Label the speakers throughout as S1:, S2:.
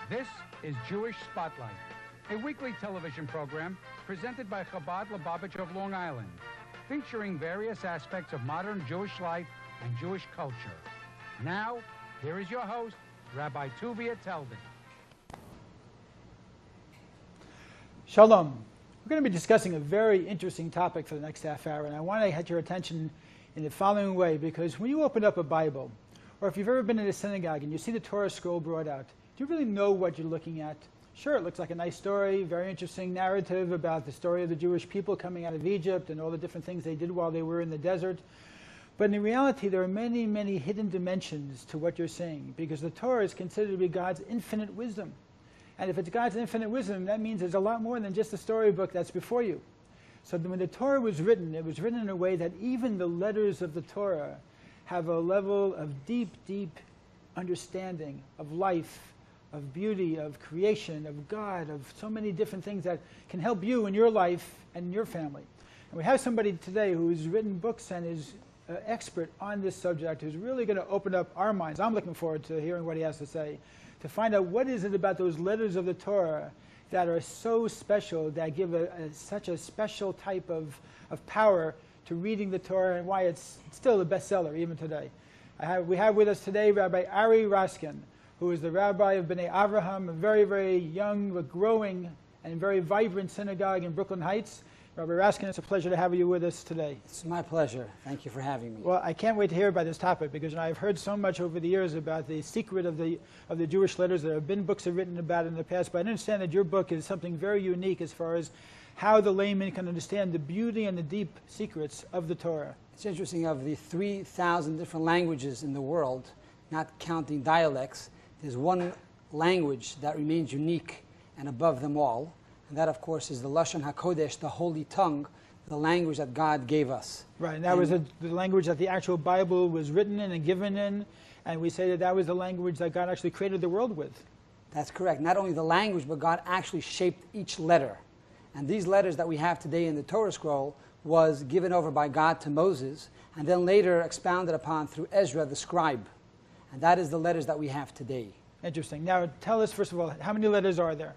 S1: This is Jewish Spotlight, a weekly television program presented by Chabad Lubavitch of Long Island, featuring various aspects of modern Jewish life and Jewish culture. Now, here is your host, Rabbi Tuvia Teldin.
S2: Shalom. We're going to be discussing a very interesting topic for the next half hour, and I want to get your attention in the following way, because when you open up a Bible, or if you've ever been in a synagogue and you see the Torah scroll brought out, do you really know what you're looking at? Sure, it looks like a nice story, very interesting narrative about the story of the Jewish people coming out of Egypt and all the different things they did while they were in the desert. But in reality, there are many, many hidden dimensions to what you're seeing, because the Torah is considered to be God's infinite wisdom. And if it's God's infinite wisdom, that means there's a lot more than just a storybook that's before you. So when the Torah was written, it was written in a way that even the letters of the Torah have a level of deep, deep understanding of life, of beauty, of creation, of God, of so many different things that can help you in your life and in your family. And we have somebody today who's written books and is an expert on this subject, who's really going to open up our minds. I'm looking forward to hearing what he has to say, to find out what is it about those letters of the Torah that are so special, that give such a special type of power to reading the Torah, and why it's still a bestseller even today. We have with us today Rabbi Ari Raskin, who is the rabbi of Bnei Avraham, a very, very young but growing and very vibrant synagogue in Brooklyn Heights. Rabbi Raskin, it's a pleasure to have you with us today.
S3: It's my pleasure. Thank you for having me.
S2: Well, I can't wait to hear about this topic, because I've heard so much over the years about the secret of the Jewish letters. There have been books written about it in the past, but I understand that your book is something very unique as far as how the layman can understand the beauty and the deep secrets of the Torah.
S3: It's interesting, of the 3,000 different languages in the world, not counting dialects, there's one language that remains unique and above them all, and that, of course, is the Lashon HaKodesh, the holy tongue, the language that God gave us.
S2: Right, and that was the language that the actual Bible was written in and given in, and we say that that was the language that God actually created the world with.
S3: That's correct. Not only the language, but God actually shaped each letter. And these letters that we have today in the Torah scroll was given over by God to Moses, and then later expounded upon through Ezra, the scribe. And that is the letters that we have today.
S2: Interesting. Now tell us, first of all, how many letters are there?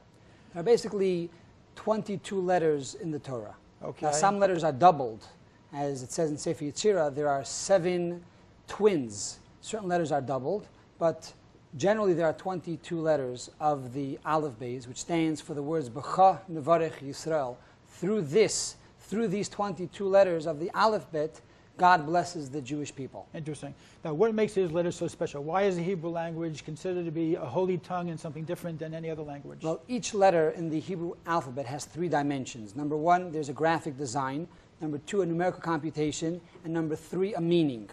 S3: There are basically 22 letters in the Torah.
S2: Okay.
S3: Now, some letters are doubled. As it says in Sefer Yetzirah, there are 7 twins. Certain letters are doubled, but generally there are 22 letters of the Aleph Beis, which stands for the words B'cha Nevarech Yisrael. Through these 22 letters of the Aleph Bet, God blesses the Jewish people.
S2: Interesting. Now, what makes these letters so special? Why is the Hebrew language considered to be a holy tongue and something different than any other language?
S3: Well, each letter in the Hebrew alphabet has 3 dimensions. Number 1, there's a graphic design. Number 2, a numerical computation. And number 3, a meaning.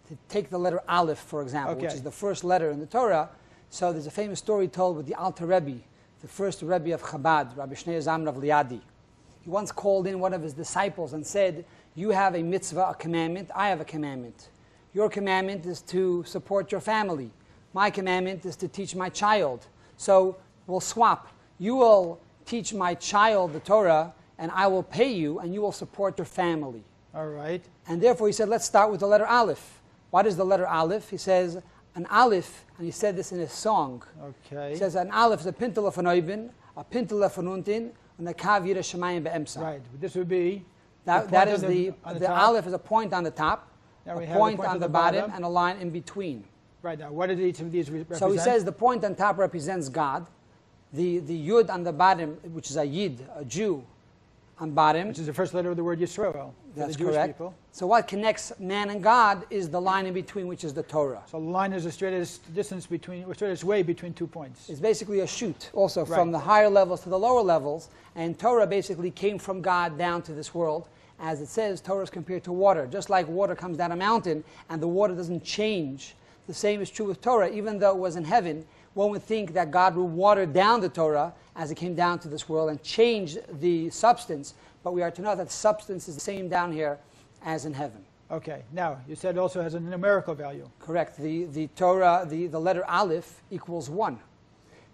S3: To take the letter Aleph, for example, which is the first letter in the Torah. So there's a famous story told with the Alter Rebbe, the first Rebbe of Chabad, Rabbi Shnei Zalman of Liadi. He once called in one of his disciples and said, "You have a mitzvah, a commandment. I have a commandment. Your commandment is to support your family. My commandment is to teach my child. So we'll swap. You will teach my child the Torah, and I will pay you, and you will support your family."
S2: All right.
S3: And therefore he said, let's start with the letter Aleph. What is the letter Aleph? He says, an Aleph, and he said this in his song.
S2: Okay.
S3: He says, an Aleph is a pintel von oben, a pintel von unten, and a kav yira shemayim be'emsa.
S2: Right. This would be...
S3: That is the Aleph is a point on the top, a point on the bottom, and a line in between.
S2: Right. Now, what did each of these represent?
S3: So he says the point on top represents God. The Yud on the bottom, which is a Yid, a Jew, on bottom.
S2: Which is the first letter of the word Yisrael.
S3: That's
S2: the Jewish
S3: correct.
S2: People.
S3: So what connects man and God is the line in between, which is the Torah.
S2: So the line is the straightest distance between, or straightest way between 2 points.
S3: It's basically a shoot, also from the higher levels to the lower levels. And Torah basically came from God down to this world. As it says, Torah is compared to water. Just like water comes down a mountain and the water doesn't change, the same is true with Torah. Even though it was in heaven, one would think that God would water down the Torah as it came down to this world and change the substance. But we are to know that substance is the same down here as in heaven.
S2: Okay. Now, you said it also has a numerical value.
S3: Correct. The Torah, the letter Aleph equals 1.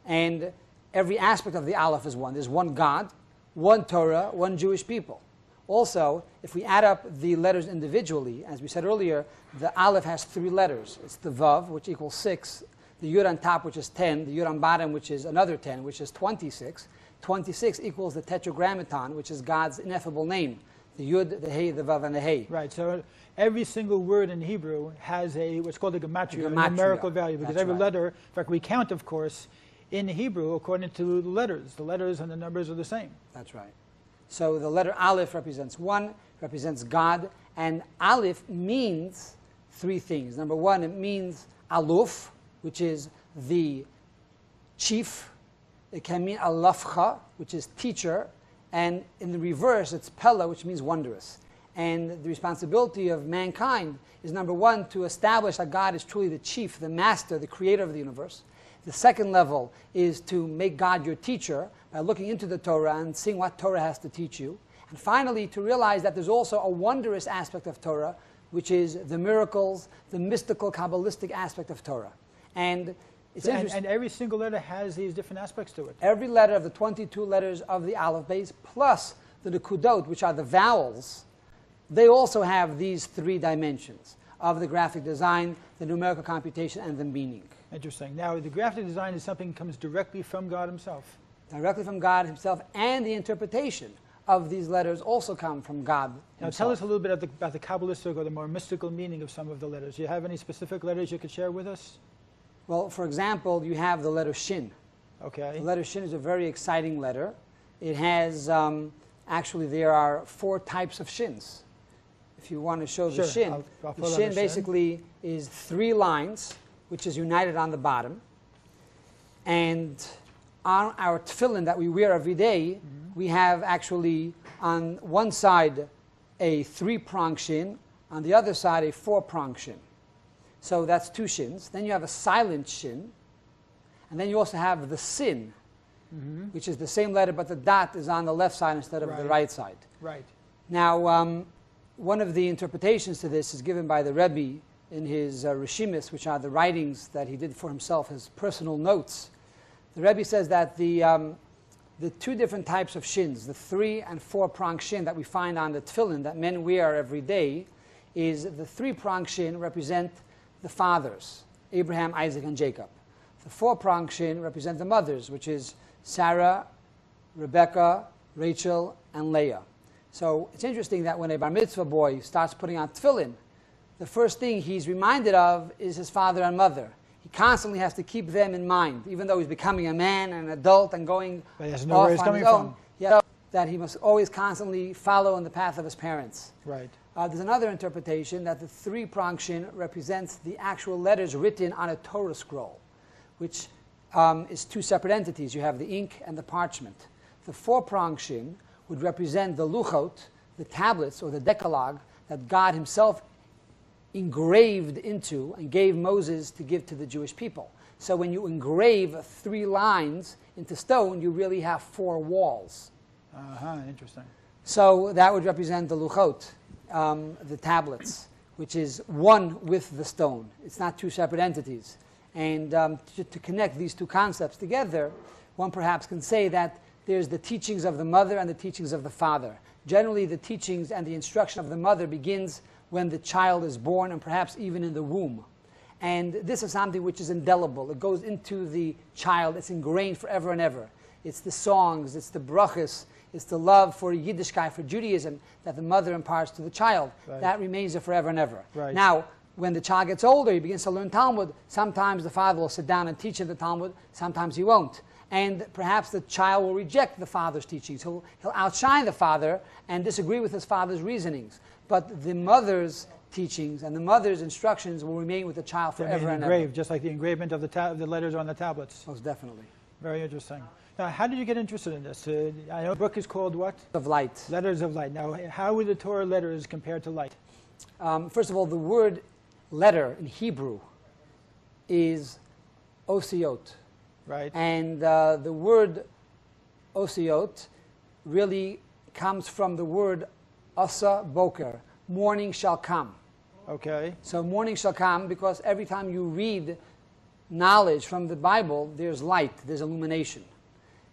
S3: And every aspect of the Aleph is 1. There's one God, one Torah, one Jewish people. Also, if we add up the letters individually, as we said earlier, the Aleph has 3 letters. It's the Vav, which equals 6, the Yud on top, which is 10, the Yud on bottom, which is another 10, which is 26. 26 equals the Tetragrammaton, which is God's ineffable name. The Yud, the Hey, the Vav, and the Hey.
S2: Right, so every single word in Hebrew has what's called a gematria, a numerical value, because every letter, in fact, we count, of course, in Hebrew according to the letters. The letters and the numbers are the same.
S3: That's right. So the letter Aleph represents 1, represents God, and Aleph means 3 things. Number 1, it means Aluf, which is the chief. It can mean Alafcha, which is teacher, and in the reverse, it's Pella, which means wondrous. And the responsibility of mankind is, number 1, to establish that God is truly the chief, the master, the creator of the universe. The second level is to make God your teacher by looking into the Torah and seeing what Torah has to teach you. And finally, to realize that there's also a wondrous aspect of Torah, which is the miracles, the mystical, Kabbalistic aspect of Torah. And it's interesting.
S2: And every single letter has these different aspects to it.
S3: Every letter of the 22 letters of the Aleph base, plus the Nekudot, which are the vowels, they also have these 3 dimensions of the graphic design, the numerical computation, and the meaning.
S2: Interesting. Now, the graphic design is something that comes directly from God himself.
S3: Directly from God himself, and the interpretation of these letters also come from God himself.
S2: Now, tell us a little bit about the Kabbalistic or the more mystical meaning of some of the letters. Do you have any specific letters you could share with us?
S3: Well, for example, you have the letter Shin.
S2: Okay.
S3: The letter Shin is a very exciting letter. It has, actually, there are 4 types of Shins. If you want to show the Shin, the Shin basically is 3 lines, which is united on the bottom. And on our tefillin that we wear every day, we have actually on one side a 3-prong Shin, on the other side a 4-prong Shin. So that's 2 shins. Then you have a silent shin. And then you also have the sin, which is the same letter, but the dot is on the left side instead of the right side.
S2: Right.
S3: Now, one of the interpretations to this is given by the Rebbe in his Rishimis, which are the writings that he did for himself, his personal notes. The Rebbe says that the 2 different types of shins, the 3 and 4-prong shin that we find on the tefillin that men wear every day, is the 3-prong shin represent the fathers, Abraham, Isaac, and Jacob. The 4-prong shin represent the mothers, which is Sarah, Rebecca, Rachel, and Leah. So it's interesting that when a bar mitzvah boy starts putting on tefillin, the first thing he's reminded of is his father and mother. He constantly has to keep them in mind, even though he's becoming a man and an adult and going
S2: but he has to know where he's coming from.
S3: Yeah, that he must always constantly follow in the path of his parents.
S2: Right.
S3: There's another interpretation that the 3-prong shin represents the actual letters written on a Torah scroll, which is 2 separate entities. You have the ink and the parchment. The 4-prong shin would represent the luchot, the tablets or the decalogue that God himself engraved into and gave Moses to give to the Jewish people. So when you engrave 3 lines into stone, you really have 4 walls.
S2: Interesting.
S3: So that would represent the luchot, the tablets, which is one with the stone. It's not 2 separate entities. And to connect these 2 concepts together, one perhaps can say that there's the teachings of the mother and the teachings of the father. Generally, the teachings and the instruction of the mother begins when the child is born and perhaps even in the womb. And this is something which is indelible. It goes into the child. It's ingrained forever and ever. It's the songs, it's the brachas, it's the love for Yiddishkeit, for Judaism, that the mother imparts to the child.
S2: Right.
S3: That remains there forever and ever.
S2: Right.
S3: Now, when the child gets older, he begins to learn Talmud. Sometimes the father will sit down and teach him the Talmud. Sometimes he won't. And perhaps the child will reject the father's teachings. He'll outshine the father and disagree with his father's reasonings. But the mother's teachings and the mother's instructions will remain with the child forever and ever.
S2: Just like the engravement of the letters on the tablets.
S3: Most definitely.
S2: Very interesting. Now, how did you get interested in this? I know the book is called what?
S3: Of light.
S2: Letters of Light. Now, how would the Torah letters compare to light?
S3: First of all, the word letter in Hebrew is osiot.
S2: Right.
S3: And the word osiot really comes from the word asa boker, morning shall come.
S2: Okay.
S3: So morning shall come because every time you read knowledge from the Bible, there's light, there's illumination.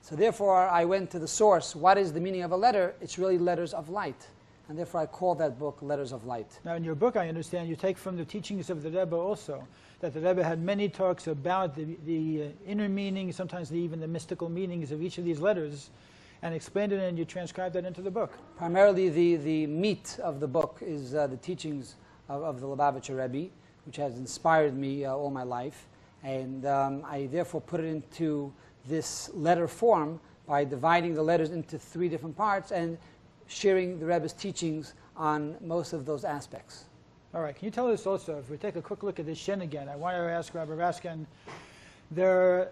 S3: So therefore, I went to the source. What is the meaning of a letter? It's really letters of light. and therefore I call that book Letters of Light.
S2: Now in your book, I understand, you take from the teachings of the Rebbe also, that the Rebbe had many talks about the inner meanings, sometimes even the mystical meanings of each of these letters, and explained it, and you transcribed that into the book.
S3: Primarily the meat of the book is the teachings of the Lubavitcher Rebbe, which has inspired me all my life, and I therefore put it into this letter form by dividing the letters into 3 different parts and sharing the Rebbe's teachings on most of those aspects.
S2: All right, can you tell us also, if we take a quick look at the Shin again, I want to ask Rabbi Raskin, there are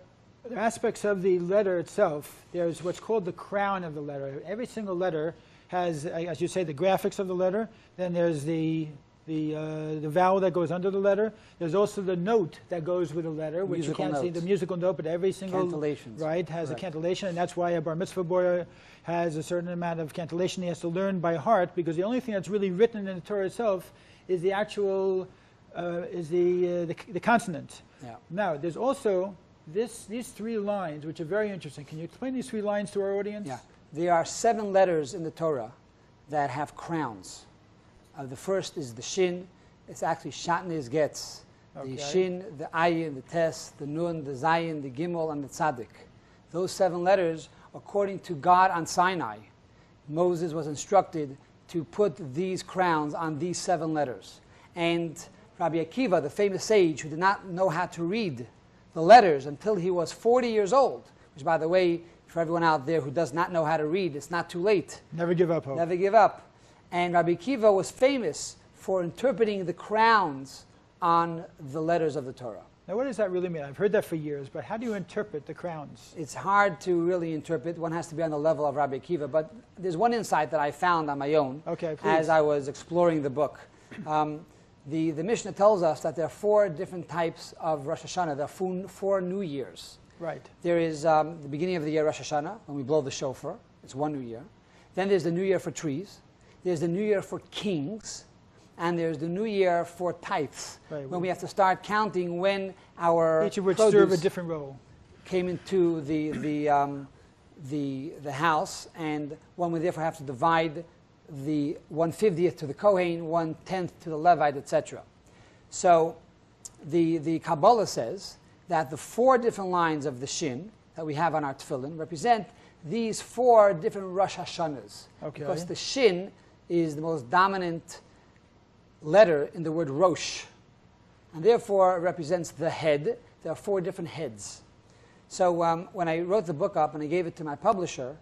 S2: aspects of the letter itself. There's what's called the crown of the letter. Every single letter has, as you say, the graphics of the letter. Then there's the vowel that goes under the letter. There's also the note that goes with the letter, which you can't see, the musical note, but every single right has a cantillation, and that's why a bar mitzvah boy has a certain amount of cantillation he has to learn by heart, because the only thing that's really written in the Torah itself is the actual the consonant.
S3: Yeah.
S2: Now, there's also these 3 lines, which are very interesting. Can you explain these 3 lines to our audience?
S3: Yeah. There are 7 letters in the Torah that have crowns. The first is the Shin. It's actually Shatnez Getz. The Shin, the Ayin, the Tes, the Nun, the Zayin, the Gimel, and the Tzaddik. Those 7 letters, according to God on Sinai, Moses was instructed to put these crowns on these 7 letters. And Rabbi Akiva, the famous sage who did not know how to read the letters until he was 40 years old, which, by the way, for everyone out there who does not know how to read, it's not too late.
S2: Never give up hope.
S3: Never give up. And Rabbi Akiva was famous for interpreting the crowns on the letters of the Torah.
S2: Now, what does that really mean? I've heard that for years, but how do you interpret the crowns?
S3: It's hard to really interpret. One has to be on the level of Rabbi Akiva. But there's one insight that I found on my own as I was exploring the book. The Mishnah tells us that there are 4 different types of Rosh Hashanah. There are 4 New Years.
S2: Right.
S3: There is the beginning of the year, Rosh Hashanah, when we blow the shofar. It's one New Year. Then there's the New Year for trees. There's the New Year for kings. And there's the New Year for tithes, when we have to start counting when our
S2: each of which serve a different role
S3: came into the house, and one would therefore have to divide the 1/50th to the Kohen, 1/10th to the Levite, etc. So the Kabbalah says that the 4 different lines of the Shin that we have on our tefillin represent these 4 different Rosh Hashanahs. Because the Shin is the most dominant letter in the word Rosh, and therefore it represents the head. There are 4 different heads. So when I wrote the book up and I gave it to my publisher,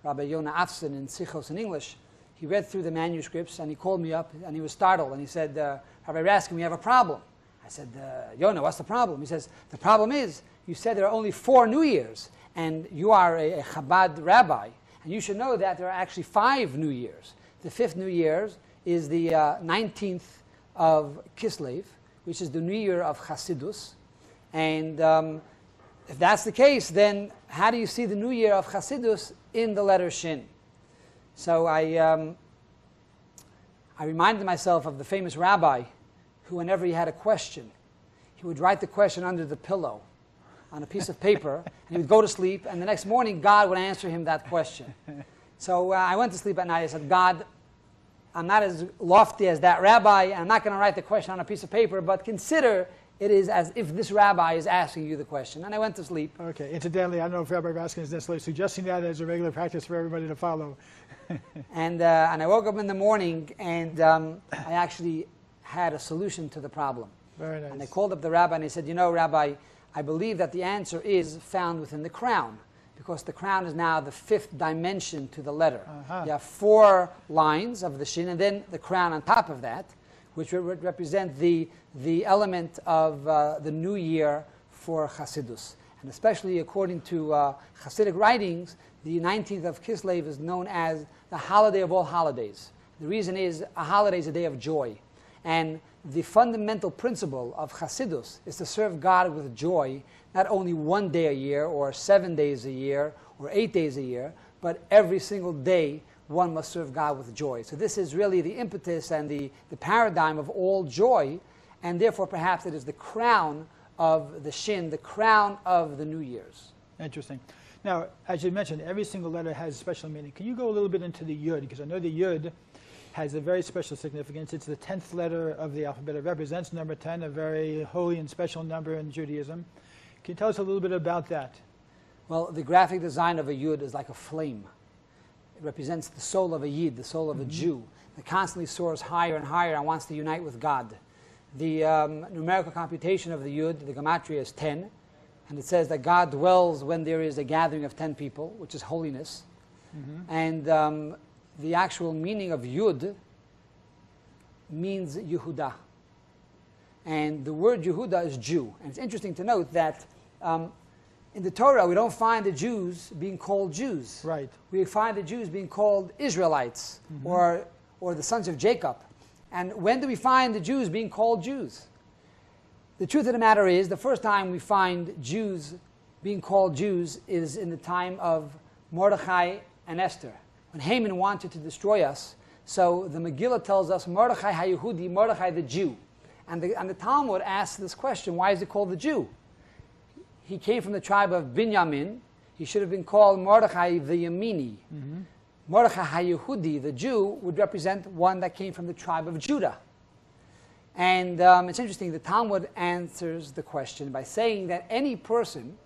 S3: Rabbi Yonah Afson in Sichos in English, he read through the manuscripts and he called me up and he was startled and he said, Rabbi Raskin, we have a problem. I said, Yonah, what's the problem? He says, the problem is you said there are only 4 New Years and you are a Chabad rabbi, and you should know that there are actually 5 New Years. The 5th New Year is the 19th of Kislev, which is the New Year of Chassidus. And if that's the case, then how do you see the New Year of Chassidus in the letter Shin? So I reminded myself of the famous rabbi who, whenever he had a question, he would write the question under the pillow on a piece of paper, and he would go to sleep, and the next morning God would answer him that question. So I went to sleep at night. I said, God, I'm not as lofty as that rabbi, and I'm not going to write the question on a piece of paper, but consider it is as if this rabbi is asking you the question. And I went to sleep. Okay.
S2: Incidentally, I don't know if Rabbi Raskin is necessarily suggesting that as a regular practice for everybody to follow.
S3: And I woke up in the morning, and I actually had a solution to the problem.
S2: Very nice.
S3: And I called up the rabbi, and I said, you know, Rabbi, I believe that the answer is found within the crown, because the crown is now the 5th dimension to the letter. You have 4 lines of the Shin, and then the crown on top of that, which represent the element of the New Year for Chassidus. And especially according to Hasidic writings, the 19th of Kislev is known as the holiday of all holidays. The reason is a holiday is a day of joy. And the fundamental principle of Chassidus is to serve God with joy, not only 1 day a year, or 7 days a year, or 8 days a year, but every single day one must serve God with joy. So this is really the impetus and the paradigm of all joy, and therefore perhaps it is the crown of the Shin, the crown of the New Year's.
S2: Interesting. Now, as you mentioned, every single letter has special meaning. Can you go a little bit into the Yud? Because I know the Yud has a very special significance. It's the 10th letter of the alphabet. It represents number 10, a very holy and special number in Judaism. Can you tell us a little bit about that?
S3: Well, the graphic design of a Yud is like a flame. It represents the soul of a Yid, the soul of a Jew, that constantly soars higher and higher and wants to unite with God. The numerical computation of the Yud, the Gematria, is 10. And it says that God dwells when there is a gathering of 10 people, which is holiness. And the actual meaning of Yud means Yehuda. And the word Yehuda is Jew. And it's interesting to note that in the Torah, we don't find the Jews being called Jews.
S2: Right.
S3: We find the Jews being called Israelites or the sons of Jacob. And when do we find the Jews being called Jews? The truth of the matter is, the first time we find Jews being called Jews is in the time of Mordechai and Esther, when Haman wanted to destroy us. So the Megillah tells us, Mordechai HaYehudi, Mordechai the Jew. And the Talmud asks this question, why is he called the Jew? He came from the tribe of Binyamin. He should have been called Mordechai the Yemini. Mordechai HaYehudi, the Jew, would represent one that came from the tribe of Judah. And it's interesting, the Talmud answers the question by saying that any person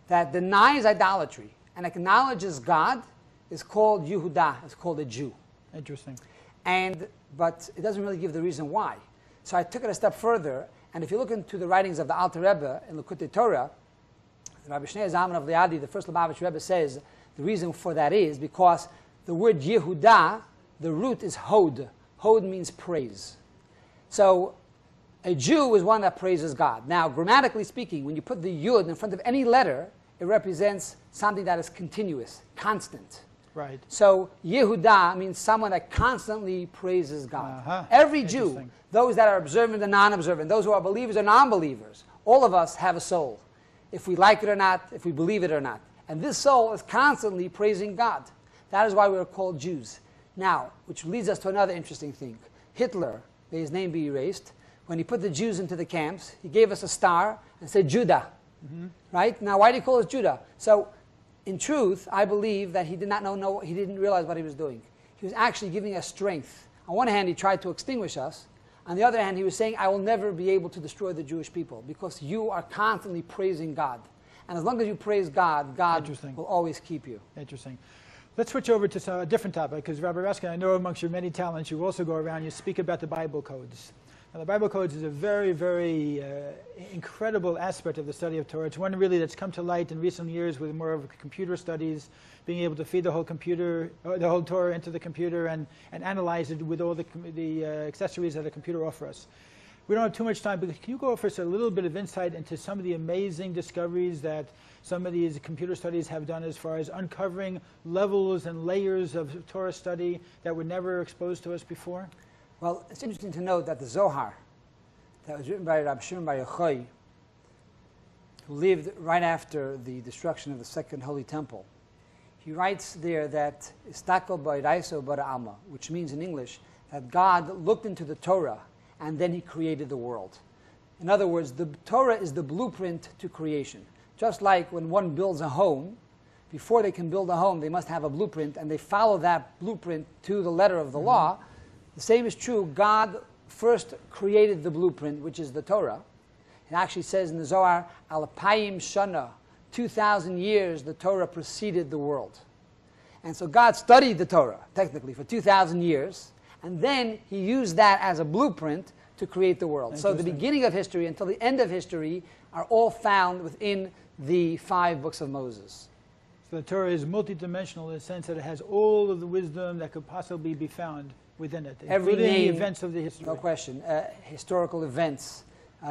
S3: that denies idolatry and acknowledges God is called Yehuda, is called a Jew.
S2: Interesting.
S3: But it doesn't really give the reason why. So I took it a step further, and if you look into the writings of the Alter Rebbe in Likutei Torah, Rabbi Shneur Zalman of Liadi, the first Lubavitch Rebbe, says the reason for that is because the word Yehuda, the root is Hod. Hod means praise. So a Jew is one that praises God. Now, grammatically speaking, when you put the Yud in front of any letter, it represents something that is continuous, constant.
S2: Right.
S3: So Yehuda means someone that constantly praises God. Every Jew, those that are observant and non-observant, those who are believers or non-believers, all of us have a soul. If we like it or not, if we believe it or not. And this soul is constantly praising God. That is why we are called Jews. Now, which leads us to another interesting thing. Hitler, may his name be erased, when he put the Jews into the camps, he gave us a star and said Judah. Right? Now, why did he call us Judah? So, in truth, I believe that he did not know, he didn't realize what he was doing. He was actually giving us strength. On one hand, he tried to extinguish us. On the other hand, he was saying, I will never be able to destroy the Jewish people because you are constantly praising God. And as long as you praise God, God will always keep you.
S2: Interesting. Let's switch over to a different topic, because Rabbi Raskin, I know amongst your many talents, you also go around, you speak about the Bible codes. Now, the Bible codes is a very, very incredible aspect of the study of Torah. It's one really that's come to light in recent years with more of computer studies, being able to feed the whole computer, the whole Torah into the computer and analyze it with all the accessories that a computer offers us. We don't have too much time, but can you go for us a little bit of insight into some of the amazing discoveries that some of these computer studies have done as far as uncovering levels and layers of Torah study that were never exposed to us before?
S3: Well, it's interesting to note that the Zohar, that was written by Rabbi Shimon Bar Yochai, who lived right after the destruction of the Second Holy Temple, he writes there that Istakel ba'iraiso bara'alma, which means in English that God looked into the Torah and then he created the world. In other words, the Torah is the blueprint to creation. Just like when one builds a home, before they can build a home, they must have a blueprint, and they follow that blueprint to the letter of the law. The same is true. God first created the blueprint, which is the Torah. It actually says in the Zohar, Alapayim Shana, 2,000 years the Torah preceded the world. And so God studied the Torah, technically, for 2,000 years, and then he used that as a blueprint to create the world. So the beginning of history until the end of history are all found within the 5 books of Moses.
S2: So the Torah is multidimensional in the sense that it has all of the wisdom that could possibly be found within it.
S3: Every name,
S2: the events of the history.
S3: No question. Historical events,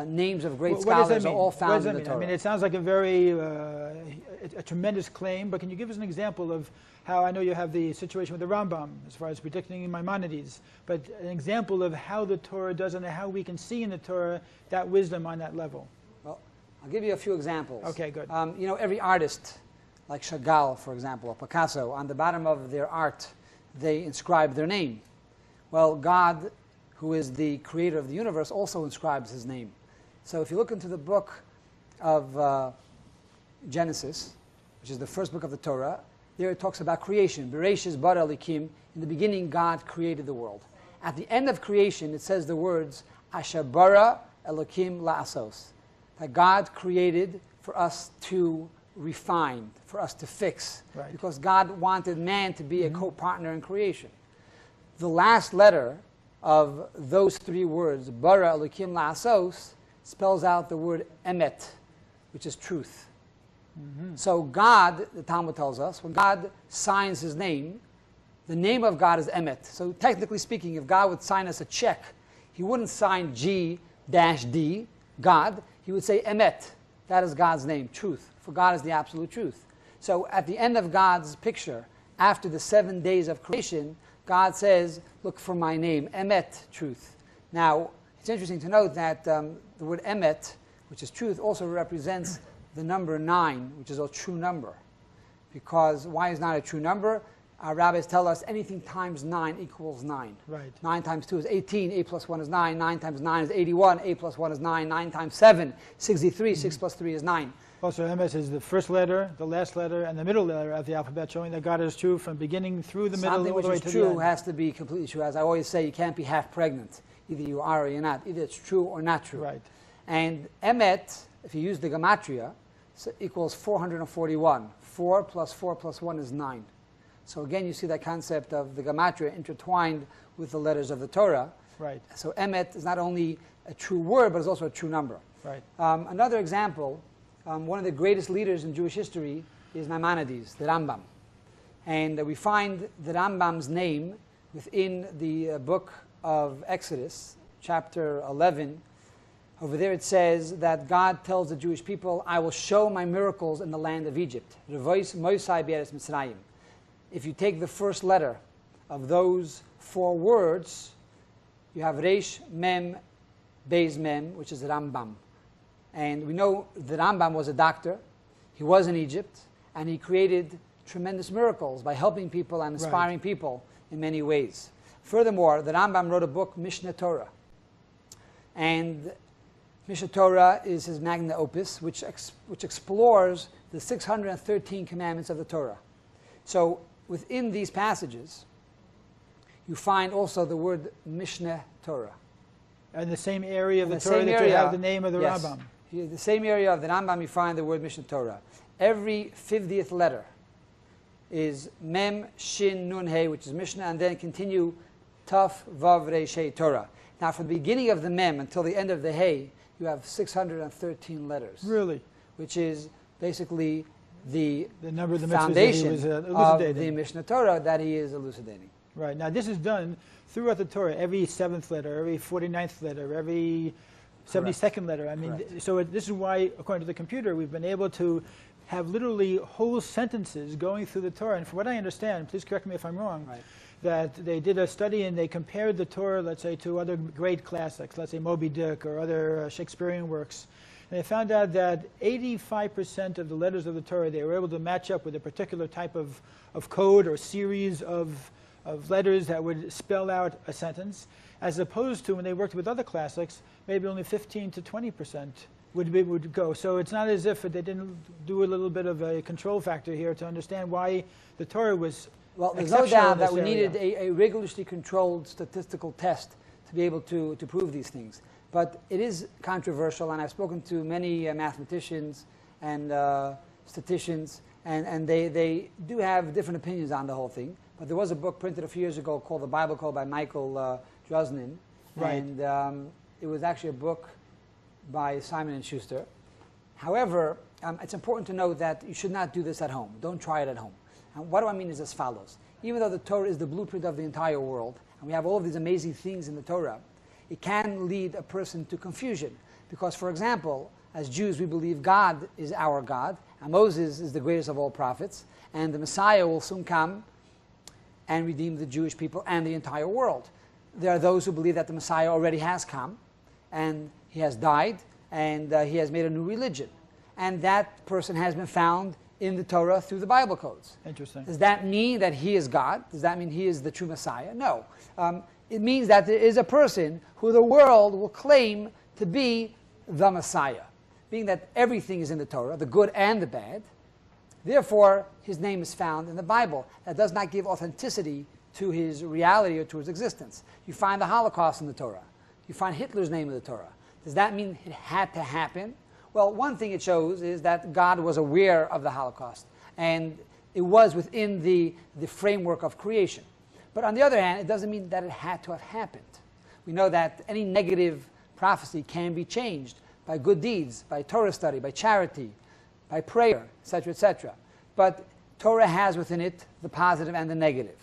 S3: names of great scholars are all found in the Torah.
S2: I mean, it sounds like a very a tremendous claim, but can you give us an example of how, I know you have the situation with the Rambam as far as predicting Maimonides, but an example of how the Torah does and how we can see in the Torah that wisdom on that level?
S3: Well, I'll give you a few examples.
S2: Okay, good.
S3: You know, every artist, like Chagall, for example, or Picasso, on the bottom of their art, they inscribe their name. Well, God, who is the creator of the universe, also inscribes his name. So if you look into the book of Genesis, which is the first book of the Torah, there it talks about creation. Bereshis bara Elikim. In the beginning, God created the world. At the end of creation, it says the words, Asher bara Elokim la'asos. That God created for us to refine, for us to fix.
S2: Right.
S3: Because God wanted man to be a co-partner in creation. The last letter of those three words, bara Elokim la'asos, spells out the word emet, which is truth. So God, the Talmud tells us, when God signs his name, the name of God is emet. So technically speaking, if God would sign us a check, he wouldn't sign G-D, God. He would say emet. That is God's name, truth. For God is the absolute truth. So at the end of God's picture, after the 7 days of creation, God says, look for my name, emet, truth. Now, it's interesting to note that the word emet, which is truth, also represents the number 9, which is a true number. Because why is 9 a true number? Our rabbis tell us anything times 9 equals 9.
S2: Right.
S3: 9 times 2 is 18, 8 plus 1 is 9, 9 times 9 is 81, 8 plus 1 is 9, 9 times 7, 63, 6 plus 3 is 9.
S2: Also, Emes is the first letter, the last letter, and the middle letter of the alphabet, showing that God is true from beginning through the middle all the way to the end.
S3: Something which is true has to be completely true. As I always say, you can't be half pregnant. Either you are or you're not. Either it's true or not true.
S2: Right.
S3: And emet, if you use the gematria, equals 441. 4 plus 4 plus 1 is 9. So again, you see that concept of the gematria intertwined with the letters of the Torah.
S2: Right.
S3: So emet is not only a true word, but it's also a true number.
S2: Right.
S3: Another example, one of the greatest leaders in Jewish history is Maimonides, the Rambam. And we find the Rambam's name within the book of Exodus, chapter 11. Over there it says that God tells the Jewish people, I will show my miracles in the land of Egypt. Revois Moisai Be'eretz Mitzrayim. If you take the first letter of those 4 words, you have Reish, Mem, Beis Mem, which is Rambam. And we know the Rambam was a doctor. He was in Egypt, and he created tremendous miracles by helping people and inspiring people in many ways. Furthermore, the Rambam wrote a book, Mishneh Torah. And Mishneh Torah is his magna opus, which explores the 613 commandments of the Torah. So within these passages, you find also the word Mishneh Torah.
S2: And the same area of
S3: In
S2: the Torah that you have the name of the
S3: yes,
S2: Rambam.
S3: The same area of the Rambam, you find the word Mishneh Torah. Every 50th letter is Mem, Shin, Nun, He, which is Mishnah, and then continue Taf, Vav, Reish, He, Torah. Now, from the beginning of the Mem until the end of the He, you have 613 letters.
S2: Really?
S3: Which is basically the
S2: number of the
S3: foundation
S2: mitzvahs that he was
S3: of the Mishneh Torah that he is elucidating.
S2: Right. Now, this is done throughout the Torah, every 7th letter, every 49th letter, every 72nd letter. I mean, so this is why, according to the computer, we've been able to have literally whole sentences going through the Torah. And from what I understand, please correct me if I'm wrong, that they did a study and they compared the Torah, let's say, to other great classics, let's say Moby Dick or other Shakespearean works. And they found out that 85% of the letters of the Torah, they were able to match up with a particular type of code or series of letters that would spell out a sentence, as opposed to when they worked with other classics, maybe only 15 to 20% would go. So it's not as if they didn't do a little bit of a control factor here to understand why the Torah was
S3: well, there's no doubt that we needed a rigorously controlled statistical test to be able to prove these things. But it is controversial, and I've spoken to many mathematicians and statisticians, and they do have different opinions on the whole thing. But there was a book printed a few years ago called The Bible Code by Michael Drosnin. And it was actually a book by Simon & Schuster. However, it's important to note that you should not do this at home. Don't try it at home. And what do I mean is as follows. Even though the Torah is the blueprint of the entire world, and we have all of these amazing things in the Torah, it can lead a person to confusion. Because, for example, as Jews, we believe God is our God, and Moses is the greatest of all prophets, and the Messiah will soon come and redeem the Jewish people and the entire world. There are those who believe that the Messiah already has come, and he has died, and he has made a new religion. And that person has been found in the Torah through the Bible codes.
S2: Interesting.
S3: Does that mean that he is God? Does that mean he is the true Messiah? No. It means that there is a person who the world will claim to be the Messiah. Being that everything is in the Torah, the good and the bad, Therefore, his name is found in the Bible. That does not give authenticity to his reality or to his existence. You find the Holocaust in the Torah. You find Hitler's name in the Torah. Does that mean it had to happen? Well, one thing it shows is that God was aware of the Holocaust, and it was within the framework of creation. But on the other hand, it doesn't mean that it had to have happened. We know that any negative prophecy can be changed by good deeds, by Torah study, by charity, by prayer, etc., etc. But Torah has within it the positive and the negative.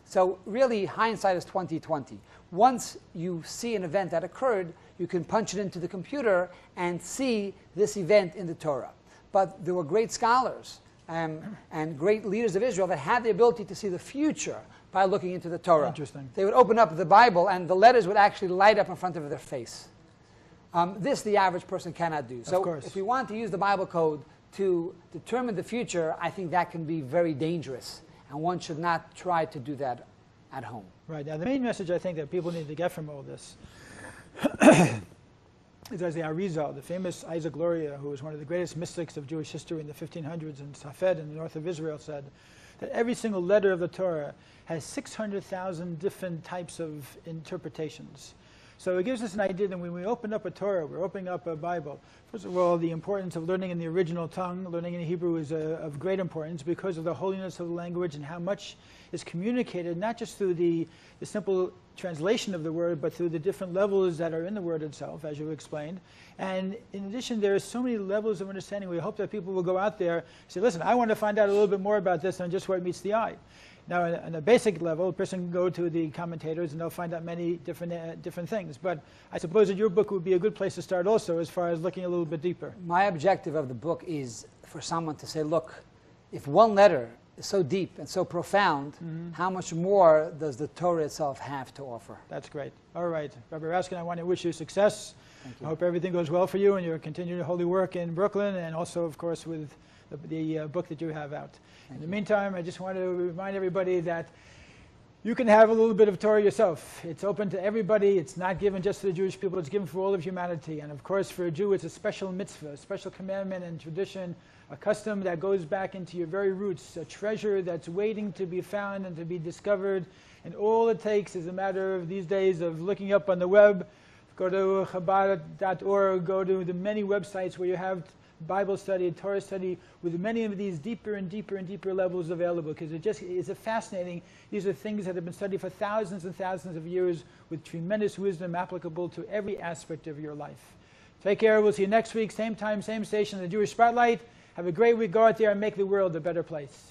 S3: So really, hindsight is 20/20. Once you see an event that occurred, you can punch it into the computer and see this event in the Torah. But there were great scholars and great leaders of Israel that had the ability to see the future by looking into the Torah.
S2: Interesting.
S3: They would open up the Bible, and the letters would actually light up in front of their face. This the average person cannot do. So if we want to use the Bible code to determine the future, I think that can be very dangerous, and one should not try to do that at home.
S2: Right. Now, the main message I think that people need to get from all this is, as the Arizal, the famous Isaac Luria, who was one of the greatest mystics of Jewish history in the 1500s in Safed in the north of Israel, said that every single letter of the Torah has 600,000 different types of interpretations. So it gives us an idea that when we open up a Torah, we're opening up a Bible. First of all, the importance of learning in the original tongue, learning in Hebrew is of great importance because of the holiness of the language and how much is communicated, not just through the simple translation of the word, but through the different levels that are in the word itself, as you explained. And in addition, there are so many levels of understanding. We hope that people will go out there and say, listen, I want to find out a little bit more about this than just what meets the eye. Now, on a basic level, a person can go to the commentators and they'll find out many different things. But I suppose that your book would be a good place to start also as far as looking a little bit deeper.
S3: My objective of the book is for someone to say, look, if one letter is so deep and so profound, how much more does the Torah itself have to offer?
S2: That's great. All right. Rabbi Raskin, I want to wish you success.
S3: Thank you.
S2: I hope everything goes well for you and your continued holy work in Brooklyn, and also, of course, with the book that you have out. In the meantime, I just want to remind everybody that you can have a little bit of Torah yourself. It's open to everybody. It's not given just to the Jewish people. It's given for all of humanity. And of course, for a Jew, it's a special mitzvah, a special commandment and tradition, a custom that goes back into your very roots, a treasure that's waiting to be found and to be discovered. And all it takes is a matter of these days of looking up on the web. Go to Chabad.org, go to the many websites where you have Bible study, Torah study, with many of these deeper and deeper and deeper levels available, because it's a fascinating. These are things that have been studied for thousands and thousands of years with tremendous wisdom applicable to every aspect of your life. Take care. We'll see you next week, same time, same station, the Jewish Spotlight. Have a great week. Go out there and make the world a better place.